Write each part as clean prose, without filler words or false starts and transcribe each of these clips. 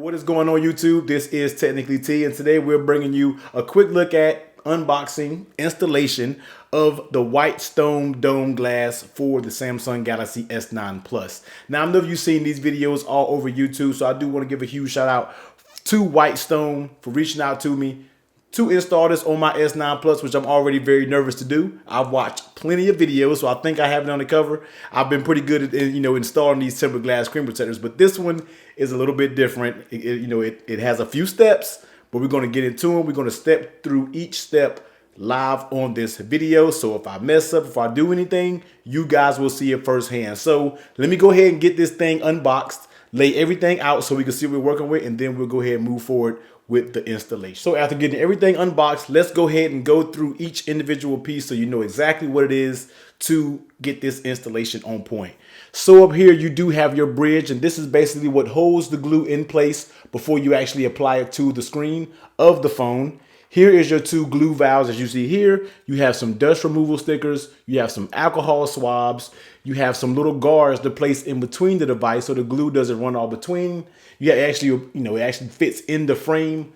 What is going on, YouTube? This is Technically T, and today we're bringing you a quick look at unboxing installation of the Whitestone dome glass for the Samsung Galaxy S9 Plus. Now, I know you've seen these videos all over YouTube, so I do want to give a huge shout out to Whitestone for reaching out to me to install this on my S9 Plus, which I'm already very nervous to do. I've watched plenty of videos, so I think I have it on the cover. I've been pretty good at installing these tempered glass screen protectors, but this one is a little bit different. It has a few steps, but we're going to get into them. We're going to step through each step live on this video. So if I mess up, if I do anything, you guys will see it firsthand. So let me go ahead and get this thing unboxed, lay everything out so we can see what we're working with, and then we'll go ahead and move forward with the installation. So after getting everything unboxed, let's go ahead and go through each individual piece so you know exactly what it is to get this installation on point. So up here, you do have your bridge, and this is basically what holds the glue in place before you actually apply it to the screen of the phone. Here is your two glue valves. As you see here, you have some dust removal stickers, you have some alcohol swabs, you have some little guards to place in between the device so the glue doesn't run all between. You actually, it actually fits in the frame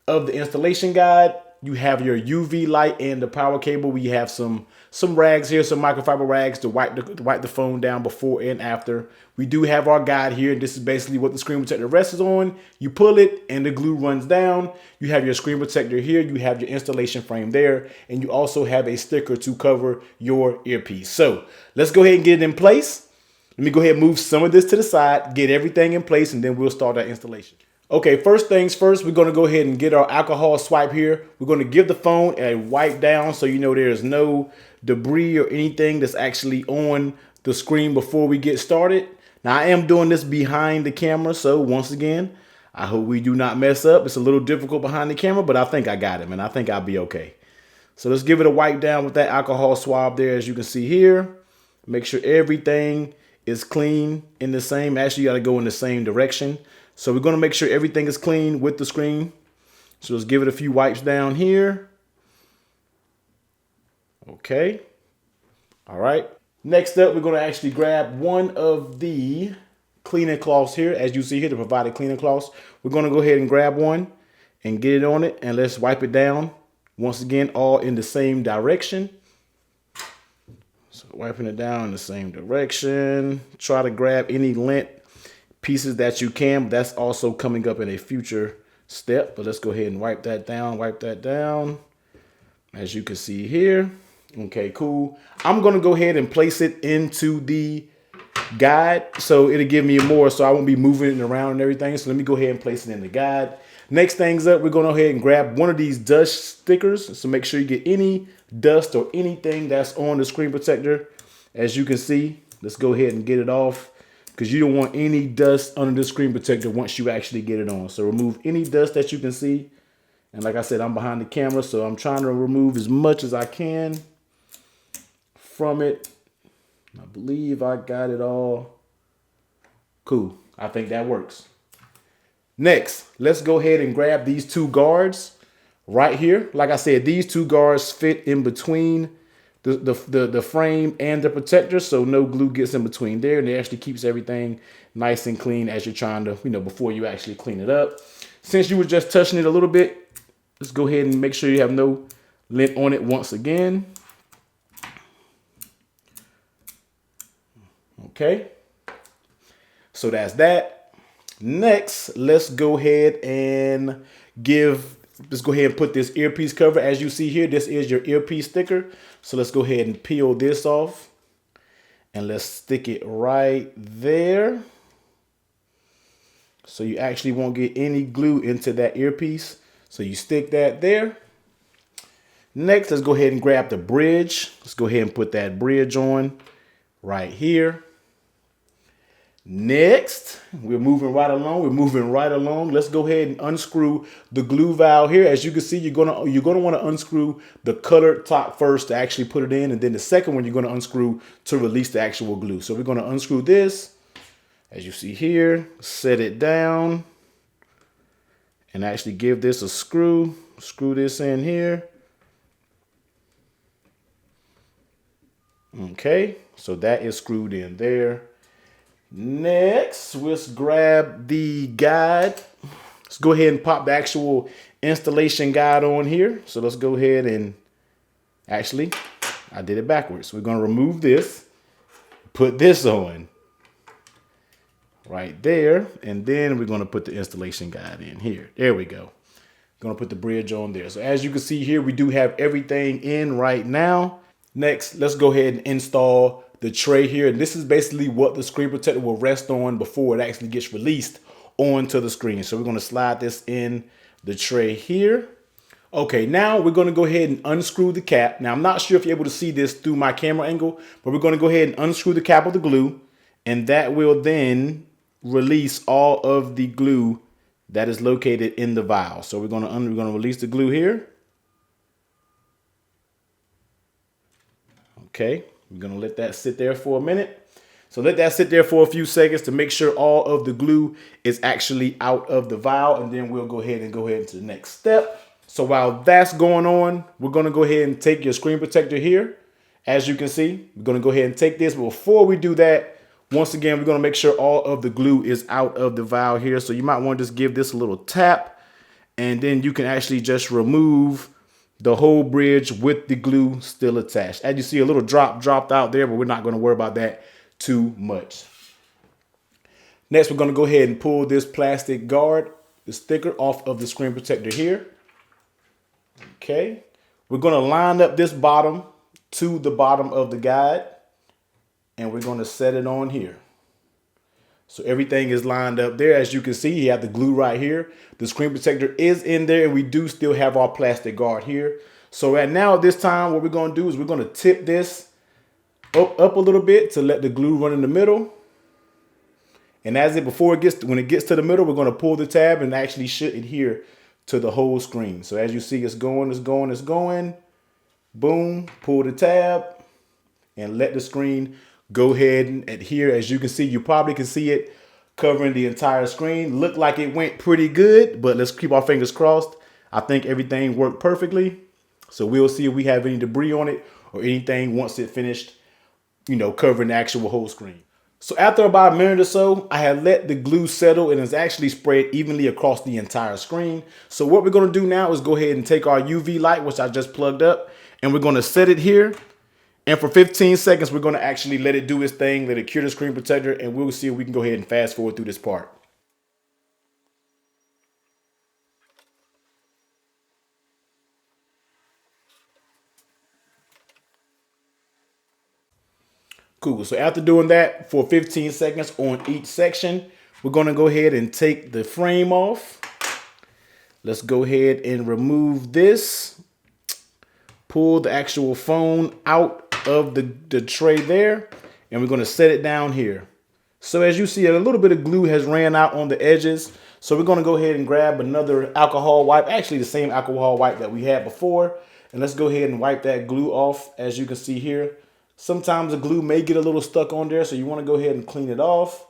of the installation guide. You have your UV light and the power cable. We have some rags here, some microfiber rags to wipe the phone down before and after. We do have our guide here. This is basically what the screen protector rests on. You pull it and the glue runs down. You have your screen protector here. You have your installation frame there. And you also have a sticker to cover your earpiece. So let's go ahead and get it in place. Let me go ahead and move some of this to the side, get everything in place, and then we'll start our installation. Okay, first things first, we're going to go ahead and get our alcohol swipe here. We're going to give the phone a wipe down so you know there's no debris or anything that's actually on the screen before we get started. Now, I am doing this behind the camera, so once again, I hope we do not mess up. It's a little difficult behind the camera, but I think I got it, man. I think I'll be okay. So let's give it a wipe down with that alcohol swab there, as you can see here. Make sure everything is clean in the same. Actually, you got to go in the same direction. So we're going to make sure everything is clean with the screen. So let's give it a few wipes down here. Okay. All right. Next up, we're going to actually grab one of the cleaning cloths here. As you see here, the provided cleaning cloths. We're going to go ahead and grab one and get it on it. And let's wipe it down. Once again, all in the same direction. So wiping it down in the same direction. Try to grab any lint pieces that you can, but that's also coming up in a future step. But let's go ahead and wipe that down, as you can see here. Okay, cool. I'm gonna go ahead and place it into the guide so it'll give me more, so I won't be moving it around and everything. So let me go ahead and place it in the guide. Next things up, we're gonna go ahead and grab one of these dust stickers. So make sure you get any dust or anything that's on the screen protector. As you can see, let's go ahead and get it off, because you don't want any dust under the screen protector once you actually get it on. So remove any dust that you can see. And like I said, I'm behind the camera, so I'm trying to remove as much as I can from it. I believe I got it all. Cool. I think that works. Next, let's go ahead and grab these two guards right here. Like I said, these two guards fit in between the frame and the protector, so no glue gets in between there, and it actually keeps everything nice and clean as you're trying to, before you actually clean it up. Since you were just touching it a little bit, let's go ahead and make sure you have no lint on it once again. Okay, so that's that. Next, let's go ahead and put this earpiece cover. As you see here, this is your earpiece sticker. So let's go ahead and peel this off and let's stick it right there. So you actually won't get any glue into that earpiece. So you stick that there. Next, let's go ahead and grab the bridge. Let's go ahead and put that bridge on right here. Next, we're moving right along. Let's go ahead and unscrew the glue valve here. As you can see, you're gonna want to unscrew the colored top first to actually put it in, and then the second one you're gonna unscrew to release the actual glue. So we're gonna unscrew this, as you see here, set it down, and actually give this a screw. Screw this in here. Okay, so that is screwed in there. Next, let's grab the guide. Let's go ahead and pop the actual installation guide on here. So let's go ahead and actually, I did it backwards. We're going to remove this, put this on right there, and then we're going to put the installation guide in here. There we go. Going to put the bridge on there. So as you can see here, we do have everything in right now. Next, let's go ahead and install the tray here. And this is basically what the screen protector will rest on before it actually gets released onto the screen. So we're going to slide this in the tray here. Okay, now we're going to go ahead and unscrew the cap. Now, I'm not sure if you're able to see this through my camera angle, but we're going to go ahead and unscrew the cap of the glue, and that will then release all of the glue that is located in the vial. So we're going to release the glue here. Okay, we're going to let that sit there for a minute. So let that sit there for a few seconds to make sure all of the glue is actually out of the vial, and then we'll go ahead into the next step. So while that's going on, we're going to go ahead and take your screen protector here. As you can see, we're going to go ahead and take this. But before we do that, once again, we're going to make sure all of the glue is out of the vial here. So you might want to just give this a little tap, and then you can actually just remove the whole bridge with the glue still attached. As you see, a little drop dropped out there, but we're not going to worry about that too much. Next, we're going to go ahead and pull this plastic guard, the sticker, off of the screen protector here. Okay, we're going to line up this bottom to the bottom of the guide, and we're going to set it on here. So everything is lined up there. As you can see, you have the glue right here. The screen protector is in there, and we do still have our plastic guard here. So right now, at this time, what we're going to do is we're going to tip this up a little bit to let the glue run in the middle. And when it gets to the middle, we're going to pull the tab and actually should adhere to the whole screen. So as you see, it's going. Boom, pull the tab and let the screen go ahead and adhere. As you can see, you probably can see it covering the entire screen. Looked like it went pretty good, but let's keep our fingers crossed. I think everything worked perfectly. So we'll see if we have any debris on it or anything once it finished, covering the actual whole screen. So after about a minute or so, I had let the glue settle and it's actually spread evenly across the entire screen. So what we're going to do now is go ahead and take our UV light, which I just plugged up, and we're going to set it here. And for 15 seconds, we're going to actually let it do its thing, let it cure the screen protector, and we'll see if we can go ahead and fast forward through this part. Cool. So after doing that for 15 seconds on each section, we're going to go ahead and take the frame off. Let's go ahead and remove this. Pull the actual phone out of the tray there, and we're going to set it down here. So as you see, a little bit of glue has ran out on the edges. So we're going to go ahead and grab another alcohol wipe, actually the same alcohol wipe that we had before. And let's go ahead and wipe that glue off. As you can see here, sometimes the glue may get a little stuck on there, so you want to go ahead and clean it off.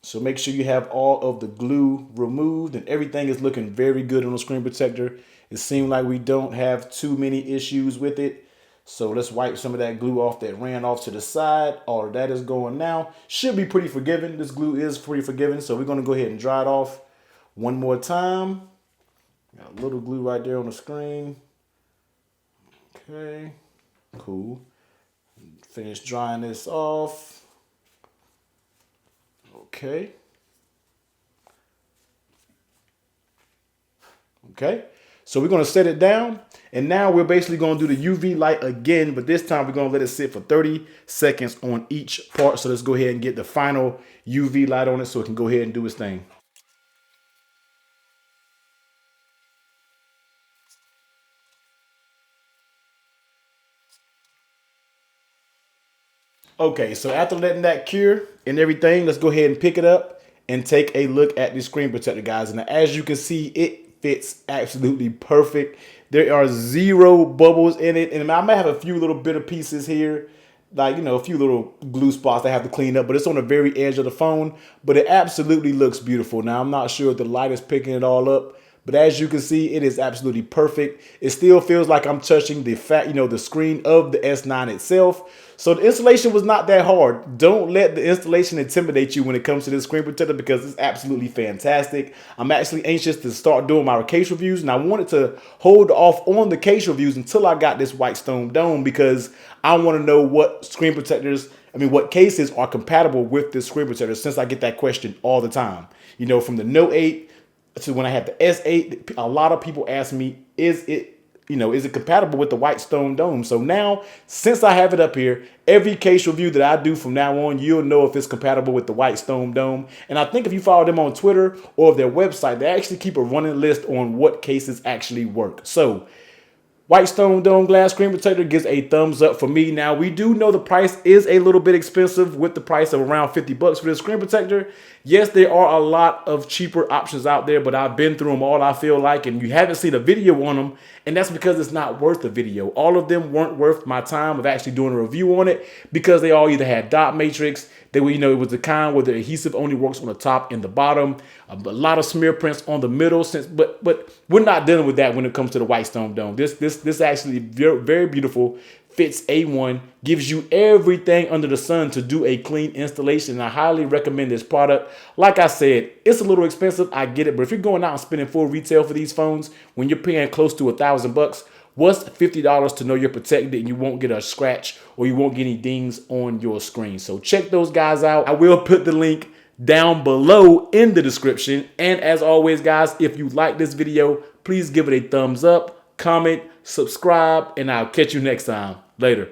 So make sure you have all of the glue removed and everything is looking very good on the screen protector. It seemed like we don't have too many issues with it. So let's wipe some of that glue off that ran off to the side. All of that is going now. Should be pretty forgiving. This glue is pretty forgiving. So we're going to go ahead and dry it off one more time. Got a little glue right there on the screen. Okay, cool. Finish drying this off. Okay. Okay. So we're going to set it down. And now we're basically going to do the UV light again, but this time we're going to let it sit for 30 seconds on each part. So let's go ahead and get the final UV light on it so it can go ahead and do its thing. Okay, so after letting that cure and everything, let's go ahead and pick it up and take a look at the screen protector, guys. And as you can see, it fits absolutely perfect. There are zero bubbles in it. And I might have a few little bit of pieces here, like, a few little glue spots I have to clean up, but it's on the very edge of the phone. But it absolutely looks beautiful. Now, I'm not sure if the light is picking it all up, But as you can see, it is absolutely perfect. It still feels like I'm touching the screen of the S9 itself. So the installation was not that hard. Don't let the installation intimidate you when it comes to this screen protector, because it's absolutely fantastic. I'm actually anxious to start doing my case reviews, and I wanted to hold off on the case reviews until I got this Whitestone dome, because I want to know what screen protectors, what cases are compatible with this screen protector, since I get that question all the time. From the Note 8 to when I had the S8, a lot of people ask me, is it compatible with the Whitestone dome? So now, since I have it up here, every case review that I do from now on, you'll know if it's compatible with the Whitestone dome. And I think if you follow them on Twitter or their website, they actually keep a running list on what cases actually work. So Whitestone dome glass screen protector gets a thumbs up for me. Now, we do know the price is a little bit expensive, with the price of around 50 bucks for this screen protector. Yes, there are a lot of cheaper options out there, but I've been through them all, I feel like, and you haven't seen a video on them, and that's because it's not worth the video. All of them weren't worth my time of actually doing a review on it, because they all either had dot matrix, they were, it was the kind where the adhesive only works on the top and the bottom, a lot of smear prints on the middle, but we're not dealing with that when it comes to the Whitestone dome. This actually very, very beautiful, fits A1, gives you everything under the sun to do a clean installation. And I highly recommend this product. Like I said, it's a little expensive, I get it, but if you're going out and spending full retail for these phones, when you're paying close to $1,000, what's $50 to know you're protected and you won't get a scratch or you won't get any dings on your screen? So check those guys out. I will put the link down below in the description. And as always, guys, if you like this video, please give it a thumbs up, comment, subscribe, and I'll catch you next time. Later.